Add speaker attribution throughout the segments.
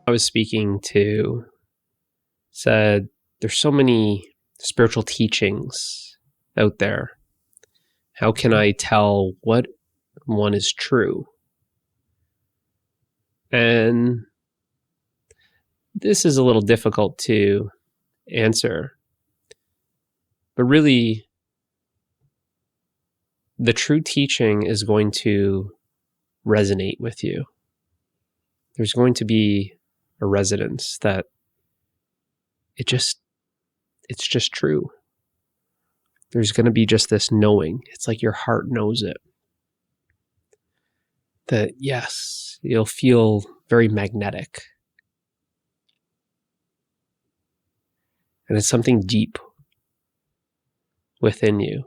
Speaker 1: I was speaking to said there's so many spiritual teachings out there. How can I tell what one is true? And this is a little difficult to answer. But really, the true teaching is going to resonate with you. There's going to be a resonance that it's just true. There's going to be just this knowing. It's like your heart knows it. That yes, you'll feel very magnetic. And it's something deep within you.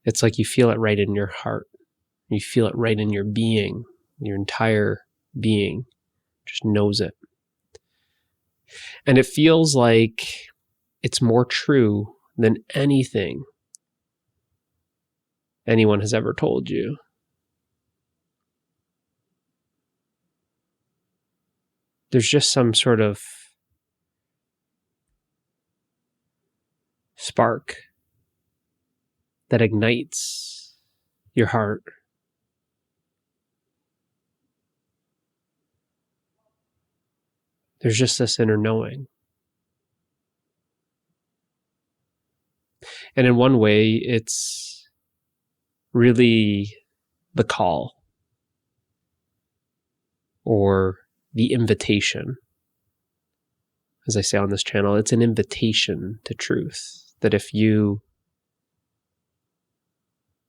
Speaker 1: It's like you feel it right in your heart. You feel it right in your being. Your entire being just knows it. And it feels like it's more true than anything anyone has ever told you. There's just some sort of spark that ignites your heart. There's just this inner knowing. And in one way, it's really the call or the invitation. As I say on this channel, it's an invitation to truth. That if you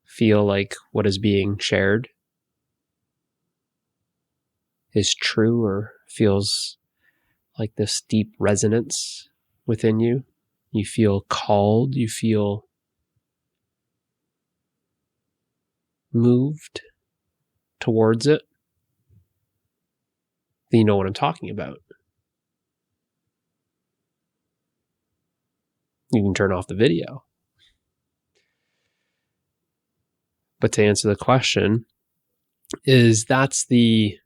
Speaker 1: feel like what is being shared is true or feels like this deep resonance within you, you feel called, you feel moved towards it, then you know what I'm talking about. You can turn off the video. But to answer the question, that's the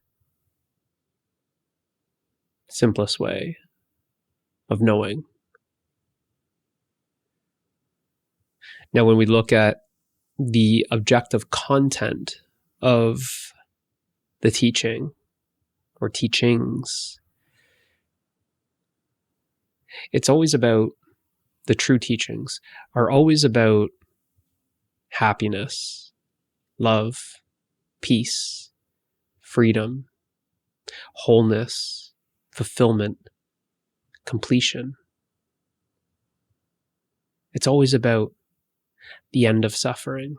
Speaker 1: simplest way of knowing. Now, when we look at the objective content of the teaching or teachings, it's always about, the true teachings are always about happiness, love, peace, freedom, wholeness, fulfillment, completion. It's always about the end of suffering.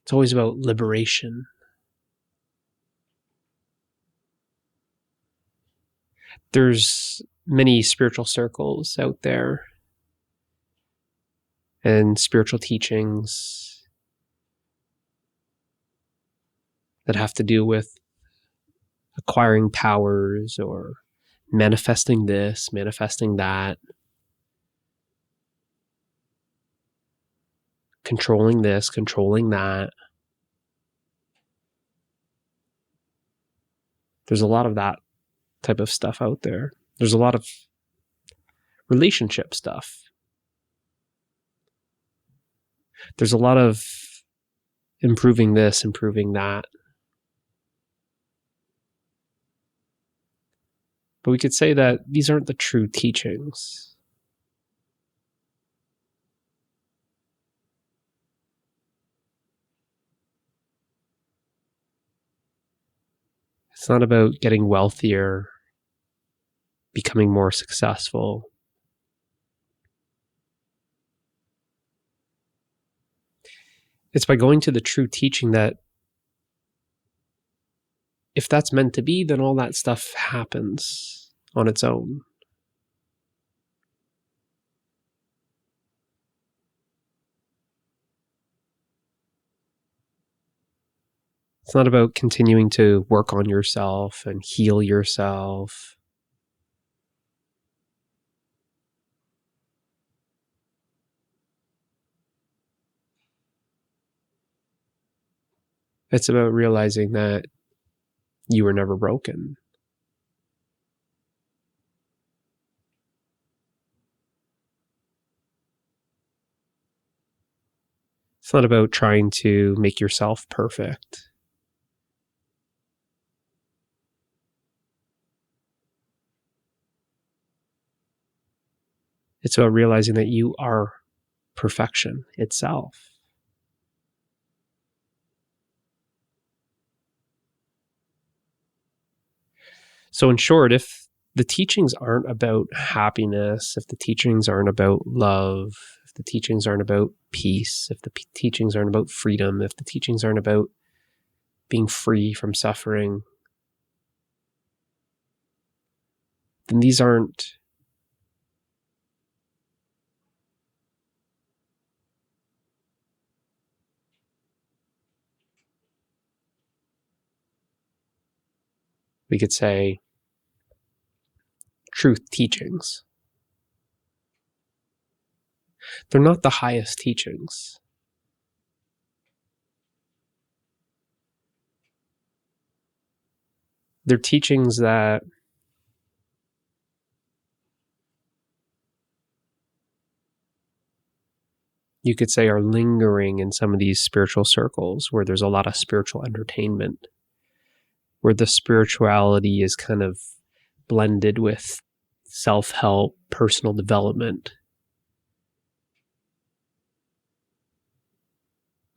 Speaker 1: It's always about liberation. There's many spiritual circles out there and spiritual teachings that have to do with acquiring powers or manifesting this, manifesting that, controlling this, controlling that. There's a lot of that type of stuff out there. There's a lot of relationship stuff. There's a lot of improving this, improving that. But we could say that these aren't the true teachings. It's not about getting wealthier, becoming more successful. It's by going to the true teaching that if that's meant to be, then all that stuff happens on its own. It's not about continuing to work on yourself and heal yourself. It's about realizing that You were never broken. It's not about trying to make yourself perfect. It's about realizing that you are perfection itself. So in short, if the teachings aren't about happiness, if the teachings aren't about love, if the teachings aren't about peace, if the teachings aren't about freedom, if the teachings aren't about being free from suffering, then these aren't we could say truth teachings. They're not the highest teachings. They're teachings that you could say are lingering in some of these spiritual circles where there's a lot of spiritual entertainment, where the spirituality is kind of blended with self-help, personal development.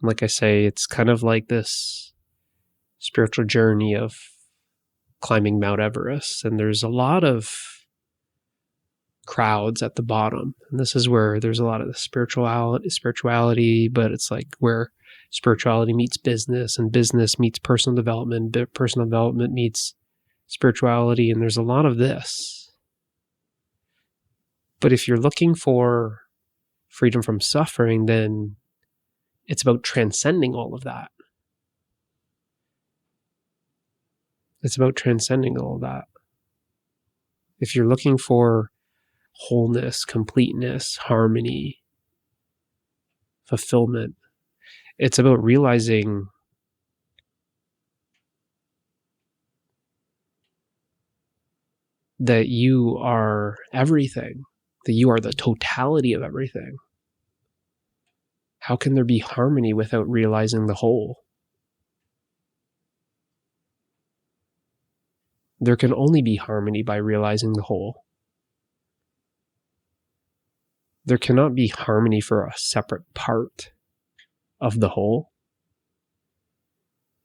Speaker 1: Like I say, it's kind of like this spiritual journey of climbing Mount Everest, and there's a lot of crowds at the bottom. And this is where there's a lot of the spirituality, but it's like where spirituality meets business and business meets personal development, personal development meets spirituality, and there's a lot of this. But if you're looking for freedom from suffering, then it's about transcending all of that. It's about transcending all of that. If you're looking for wholeness, completeness, harmony, fulfillment, it's about realizing that you are everything, that you are the totality of everything. How can there be harmony without realizing the whole? There can only be harmony by realizing the whole. There cannot be harmony for a separate part of the whole.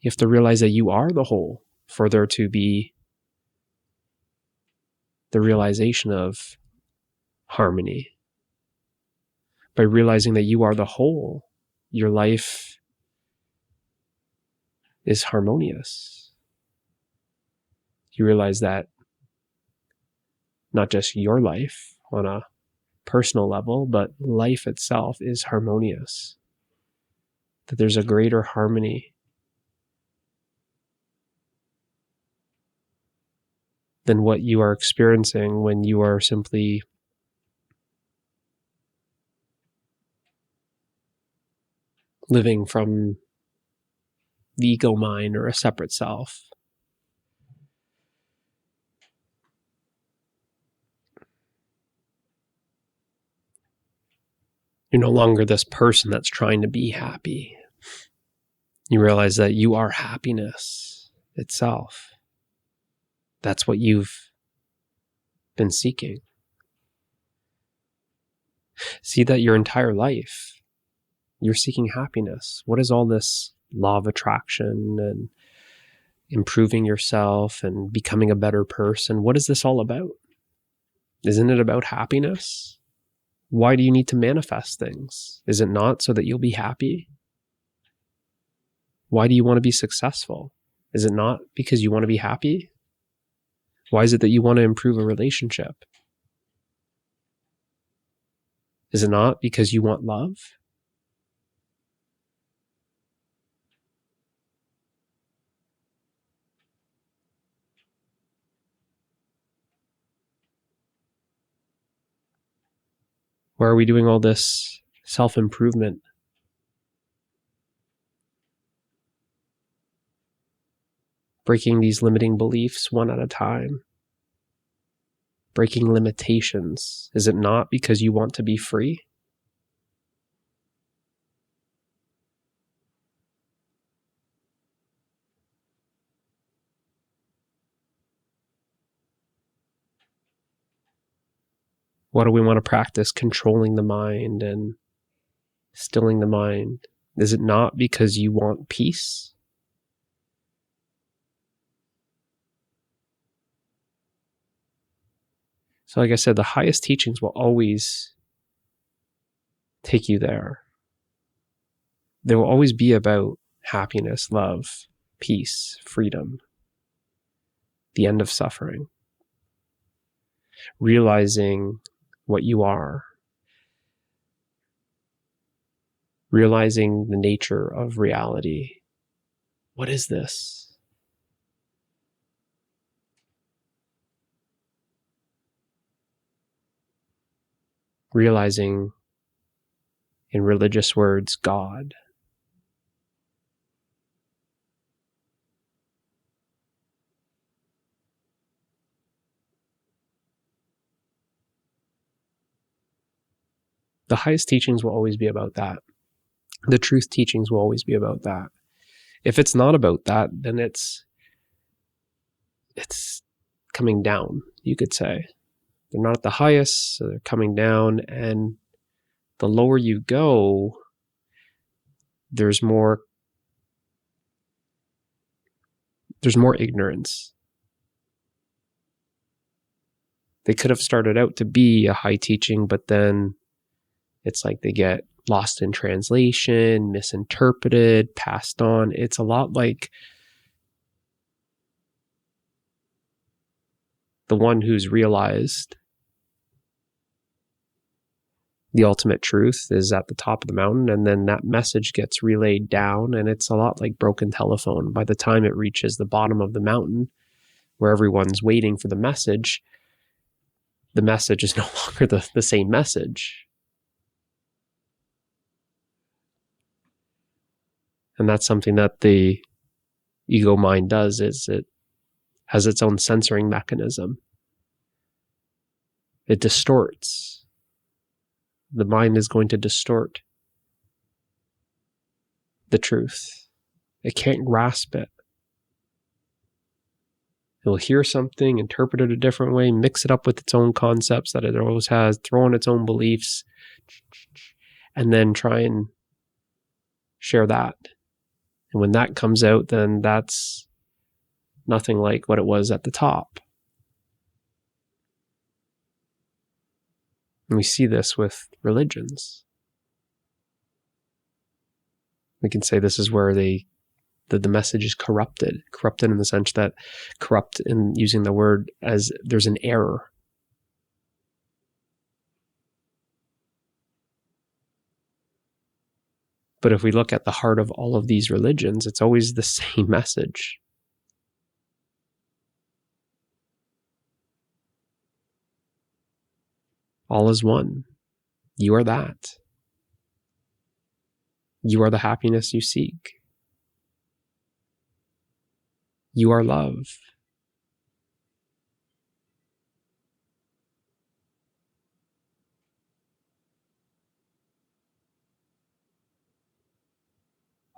Speaker 1: You have to realize that you are the whole for there to be the realization of harmony. By realizing that you are the whole, your life is harmonious. You realize that not just your life on a personal level, but life itself is harmonious. That there's a greater harmony than what you are experiencing when you are simply living from the ego mind or a separate self. You're no longer this person that's trying to be happy. You realize that you are happiness itself. That's what you've been seeking. See that your entire life, you're seeking happiness. What is all this law of attraction and improving yourself and becoming a better person? What is this all about? Isn't it about happiness? Why do you need to manifest things? Is it not so that you'll be happy? Why do you want to be successful? Is it not because you want to be happy? Why is it that you want to improve a relationship? Is it not because you want love? Why are we doing all this self-improvement? breaking these limiting beliefs one at a time, breaking limitations. Is it not because you want to be free? What do we want to practice? Controlling the mind and stilling the mind. Is it not because you want peace? So like I said, the highest teachings will always take you there. They will always be about happiness, love, peace, freedom, the end of suffering, realizing what you are, realizing the nature of reality. What is this? Realizing, in religious words, God. The highest teachings will always be about that. The truth teachings will always be about that. If it's not about that, then it's coming down, you could say. They're not at the highest, so they're coming down, and the lower you go, there's more ignorance. They could have started out to be a high teaching, but then it's like they get lost in translation, misinterpreted, passed on. It's a lot like the one who's realized the ultimate truth is at the top of the mountain, and then that message gets relayed down, and it's a lot like broken telephone. By the time it reaches the bottom of the mountain, where everyone's waiting for the message is no longer the same message. And that's something that the ego mind does, is it has its own censoring mechanism. It distorts. The mind is going to distort the truth. It can't grasp it. It'll hear something, interpret it a different way, mix it up with its own concepts that it always has, throw in its own beliefs, and then try and share that. And when that comes out, then that's nothing like what it was at the top. And we see this with religions. We can say this is where the message is corrupted in the sense that corrupt in using the word as there's an error. But if we look at the heart of all of these religions, it's always the same message. All is one. You are that. You are the happiness you seek. You are love.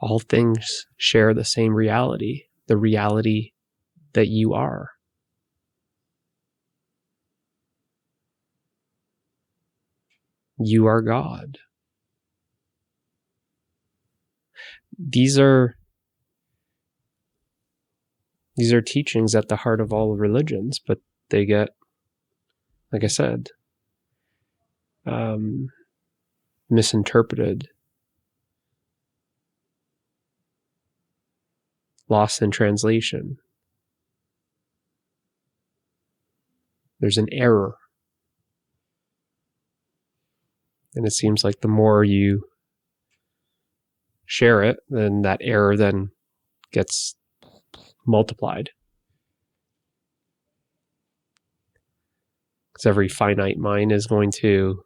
Speaker 1: All things share the same reality, the reality that you are. You are God. These are teachings at the heart of all religions, but they get, like I said, misinterpreted, lost in translation. There's an error. And it seems like the more you share it, then that error then gets multiplied. Because every finite mind is going to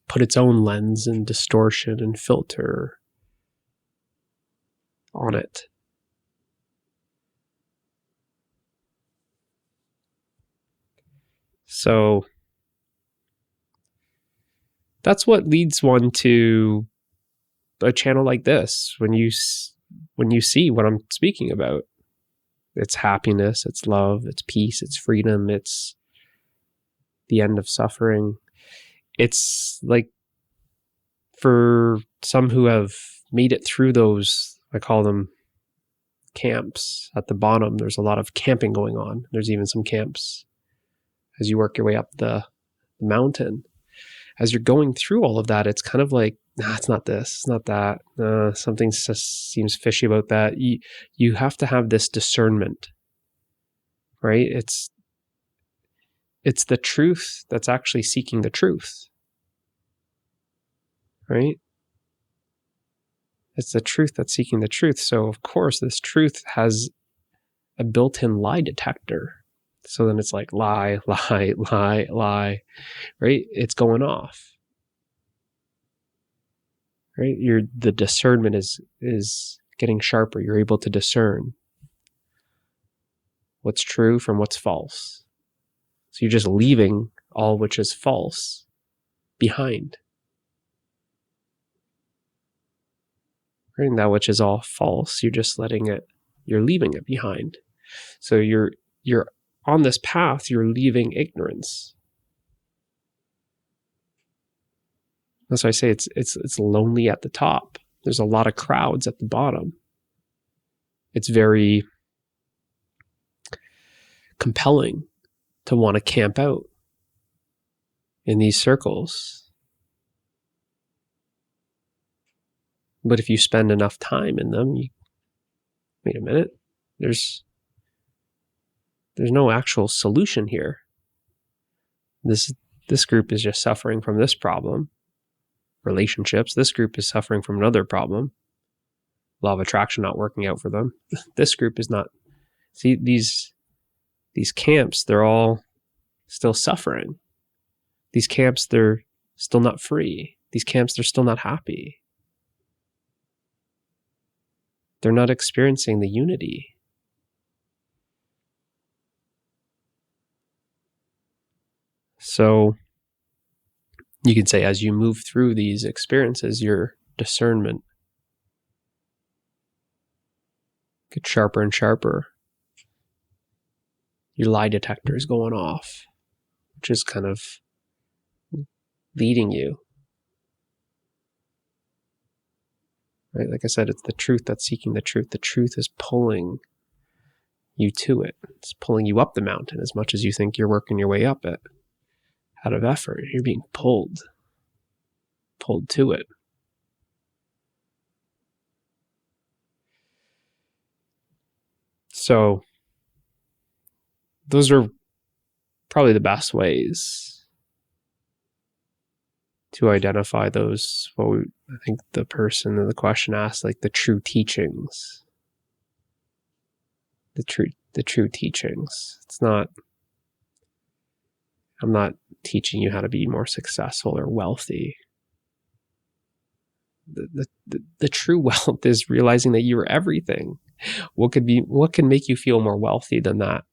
Speaker 1: put its own lens and distortion and filter on it. So that's what leads one to a channel like this. When you see what I'm speaking about, it's happiness, it's love, it's peace, it's freedom, it's the end of suffering. It's like, for some who have made it through those, I call them camps at the bottom, there's a lot of camping going on. There's even some camps as you work your way up the mountain. As you're going through all of that, it's kind of like, nah, it's not this, it's not that. Something just seems fishy about that. You have to have this discernment, right? It's the truth that's actually seeking the truth, right? It's the truth that's seeking the truth. So of course, this truth has a built-in lie detector. So then it's like lie, lie, lie, lie, right? It's going off. Right? The discernment is getting sharper. You're able to discern what's true from what's false. So you're just leaving all which is false behind. Right? And that which is all false, you're just you're leaving it behind. So you're on this path, you're leaving ignorance. That's why I say it's lonely at the top. There's a lot of crowds at the bottom. It's very compelling to want to camp out in these circles. But if you spend enough time in them, wait a minute, there's no actual solution here. This group is just suffering from this problem. Relationships. This group is suffering from another problem. Law of attraction not working out for them. This group is not. See, these camps, they're all still suffering. These camps, they're still not free. These camps, they're still not happy. They're not experiencing the unity. So you can say, as you move through these experiences, your discernment gets sharper and sharper. Your lie detector is going off, which is kind of leading you. Right? Like I said, it's the truth that's seeking the truth. The truth is pulling you to it. It's pulling you up the mountain as much as you think you're working your way up it. Out of effort, you're being pulled to it. So those are probably the best ways to identify those, I think the person in the question asked, like the true teachings. The true teachings. I'm not teaching you how to be more successful or wealthy. The true wealth is realizing that you're everything. What can make you feel more wealthy than that?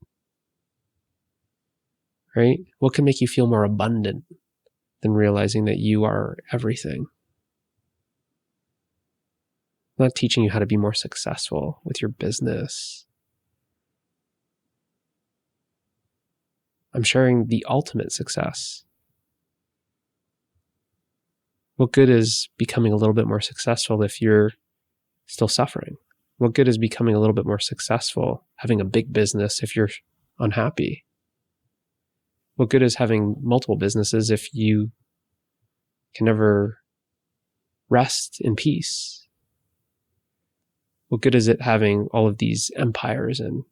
Speaker 1: Right? What can make you feel more abundant than realizing that you are everything? I'm not teaching you how to be more successful with your business. I'm sharing the ultimate success. What good is becoming a little bit more successful if you're still suffering? What good is becoming a little bit more successful, having a big business if you're unhappy? What good is having multiple businesses if you can never rest in peace? What good is it having all of these empires and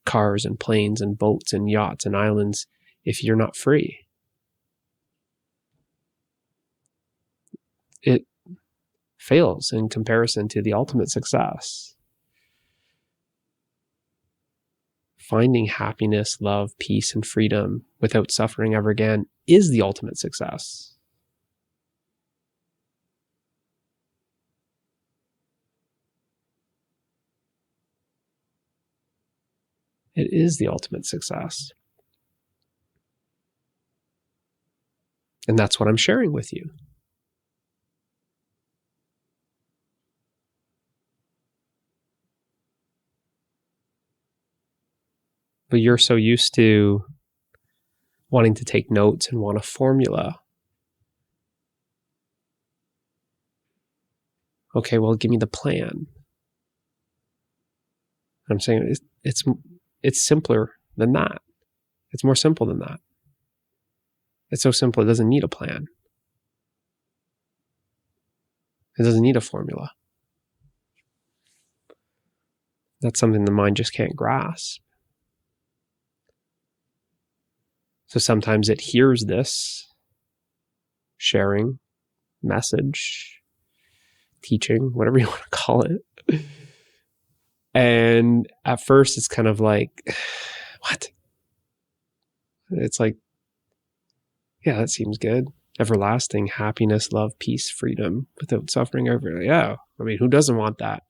Speaker 1: cars and planes and boats and yachts and islands if you're not free? It fails in comparison to the ultimate success. Finding happiness, love, peace, and freedom without suffering ever again is the ultimate success. It is the ultimate success. And that's what I'm sharing with you. But you're so used to wanting to take notes and want a formula. Okay, well, give me the plan. I'm saying it's simpler than that. It's more simple than that. It's so simple, it doesn't need a plan. It doesn't need a formula. That's something the mind just can't grasp. So sometimes it hears this sharing, message, teaching, whatever you want to call it. And at first it's kind of like, what? It's like, yeah, that seems good. Everlasting happiness, love, peace, freedom without suffering over. Yeah. I mean, who doesn't want that?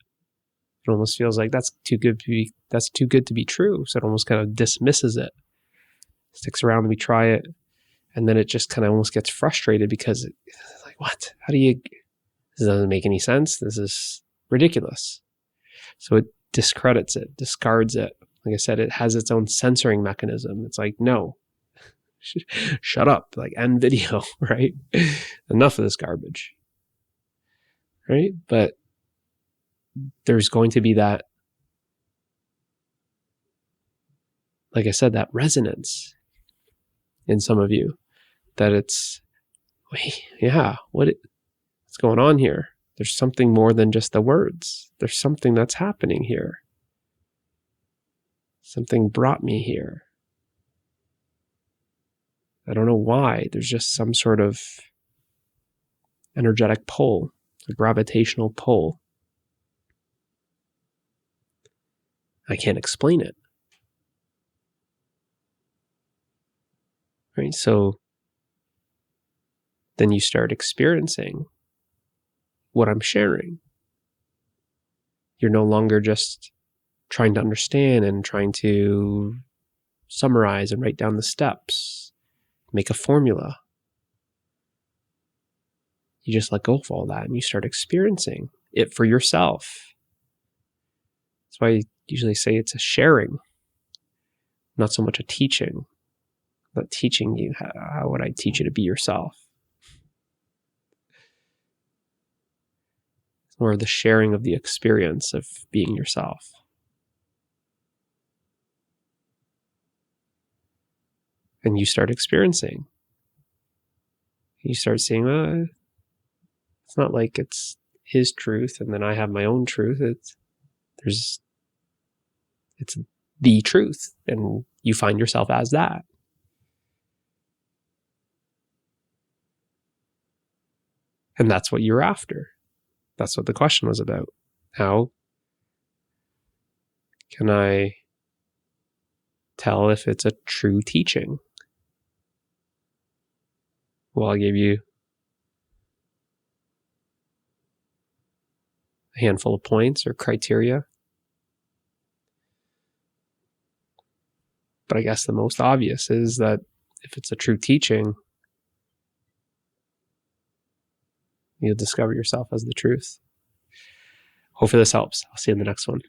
Speaker 1: It almost feels like that's too good to be true. So it almost kind of dismisses it. Sticks around and we try it. And then it just kind of almost gets frustrated because it's like, what? This doesn't make any sense. This is ridiculous. So it discredits it, discards it. Like I said, it has its own censoring mechanism. It's like, no, shut up, like end video, right? Enough of this garbage, right? But there's going to be that, like I said, that resonance in some of you that it's, wait, yeah, what's going on here? There's something more than just the words. There's something that's happening here. Something brought me here. I don't know why. There's just some sort of energetic pull, a gravitational pull. I can't explain it. Right? So then you start experiencing what I'm sharing. You're no longer just trying to understand and trying to summarize and write down the steps, make a formula. You just let go of all that and you start experiencing it for yourself. That's why I usually say it's a sharing, not so much a teaching. Not teaching you, how would I teach you to be yourself? It's more of the sharing of the experience of being yourself. And you start experiencing. You start seeing, it's not like it's his truth and then I have my own truth. It's the truth, and you find yourself as that. And that's what you're after. That's what the question was about. How can I tell if it's a true teaching? Well, I gave you a handful of points or criteria. But I guess the most obvious is that if it's a true teaching, you'll discover yourself as the truth. Hopefully this helps. I'll see you in the next one.